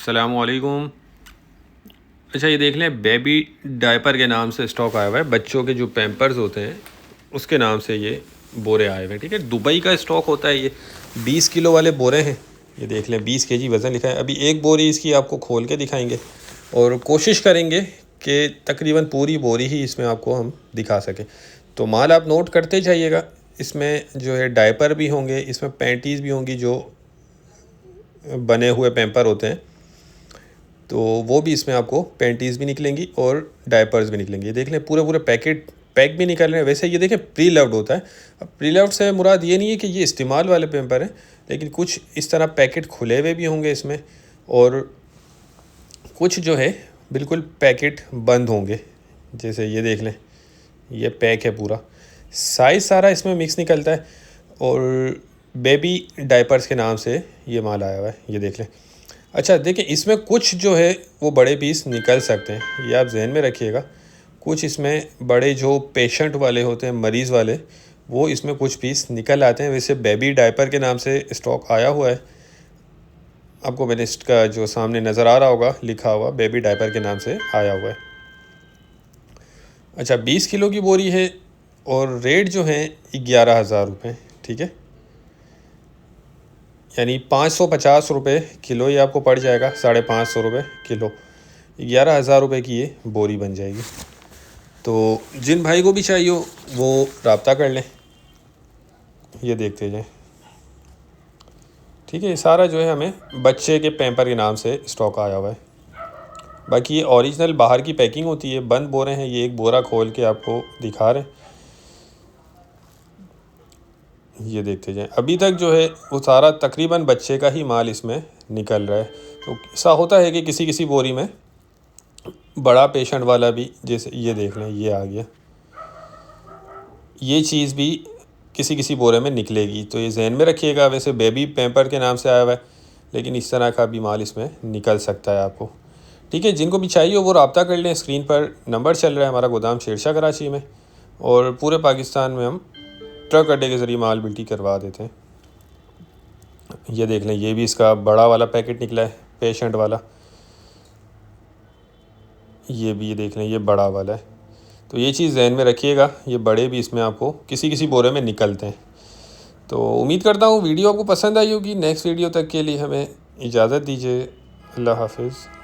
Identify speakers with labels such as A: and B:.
A: अस्सलामुअलैकुम। अच्छा, ये देख लें, बेबी डायपर के नाम से स्टॉक आया हुआ है। बच्चों के जो पैम्पर्स होते हैं उसके नाम से ये बोरे आए हुए हैं। ठीक है, दुबई का स्टॉक होता है। ये 20 किलो वाले बोरे हैं। ये देख लें, 20 केजी वज़न लिखा है। अभी एक बोरी इसकी आपको खोल के दिखाएंगे और कोशिश करेंगे कि तकरीबन पूरी बोरी ही इसमें आपको हम दिखा सकें। तो माल आप नोट करते जाइएगा। इसमें जो है डायपर भी होंगे, इसमें पैंटीज़ भी होंगी जो बने हुए पैम्पर होते हैं, तो वो भी इसमें आपको पैंटीज़ भी निकलेंगी और डायपर्स भी निकलेंगे। ये देख लें, पूरे पूरे पैक भी निकल रहे हैं। वैसे ये देखें, प्री लव्ड होता है। अब प्री लव्ड से मुराद ये नहीं है कि ये इस्तेमाल वाले पैम्पर हैं, लेकिन कुछ इस तरह पैकेट खुले हुए भी होंगे इसमें, और कुछ जो है बिल्कुल पैकेट बंद होंगे। जैसे ये देख लें, ये पैक है पूरा। साइज़ सारा इसमें मिक्स निकलता है और बेबी डायपर्स के नाम से ये माल आया हुआ है। ये देख लें। अच्छा देखिए, इसमें कुछ जो है वो बड़े पीस निकल सकते हैं, ये आप जहन में रखिएगा। कुछ इसमें बड़े जो पेशेंट वाले होते हैं, मरीज़ वाले, वो इसमें कुछ पीस निकल आते हैं। वैसे बेबी डायपर के नाम से स्टॉक आया हुआ है। आपको मैंने इसका जो सामने नज़र आ रहा होगा लिखा हुआ, बेबी डायपर के नाम से आया हुआ है। अच्छा, 20 किलो की बोरी है और रेट जो है 11,000 रुपये। ठीक है, यानी 550 रुपये किलो ये आपको पड़ जाएगा, 550 रुपये किलो। 11,000 रुपये की ये बोरी बन जाएगी। तो जिन भाई को भी चाहिए हो वो रब्ता कर लें। ये देखते जाएं। ठीक है, ये सारा जो है हमें बच्चे के पैम्पर के नाम से स्टॉक आया हुआ है। बाकी ये ओरिजिनल बाहर की पैकिंग होती है, बंद बोरे हैं। ये एक बोरा खोल के आपको दिखा रहे हैं। ये देखते जाएं। अभी तक जो है वो सारा तकरीबन बच्चे का ही माल इसमें निकल रहा है। तो ऐसा होता है कि किसी किसी बोरी में बड़ा पेशेंट वाला भी, जैसे ये देख लें, ये आ गया, ये चीज़ भी किसी किसी बोरे में निकलेगी। तो ये जहन में रखिएगा। वैसे बेबी पैम्पर के नाम से आया हुआ है, लेकिन इस तरह का भी माल इसमें निकल सकता है आपको। ठीक है, जिनको भी चाहिए हो वो रब्ता कर लें। स्क्रीन पर नंबर चल रहा है। हमारा गोदाम शेरशाह कराची में, और पूरे पाकिस्तान में हम ट्रक अड्डे के ज़रिए माल बिल्टी करवा देते हैं। ये देख लें, ये भी इसका बड़ा वाला पैकेट निकला है, पेशेंट वाला। ये भी, ये देख लें, ये बड़ा वाला है। तो ये चीज़ जहन में रखिएगा, ये बड़े भी इसमें आपको किसी किसी बोरे में निकलते हैं। तो उम्मीद करता हूँ वीडियो आपको पसंद आई होगी। नेक्स्ट वीडियो तक के लिए हमें इजाज़त दीजिए। अल्लाह हाफिज़।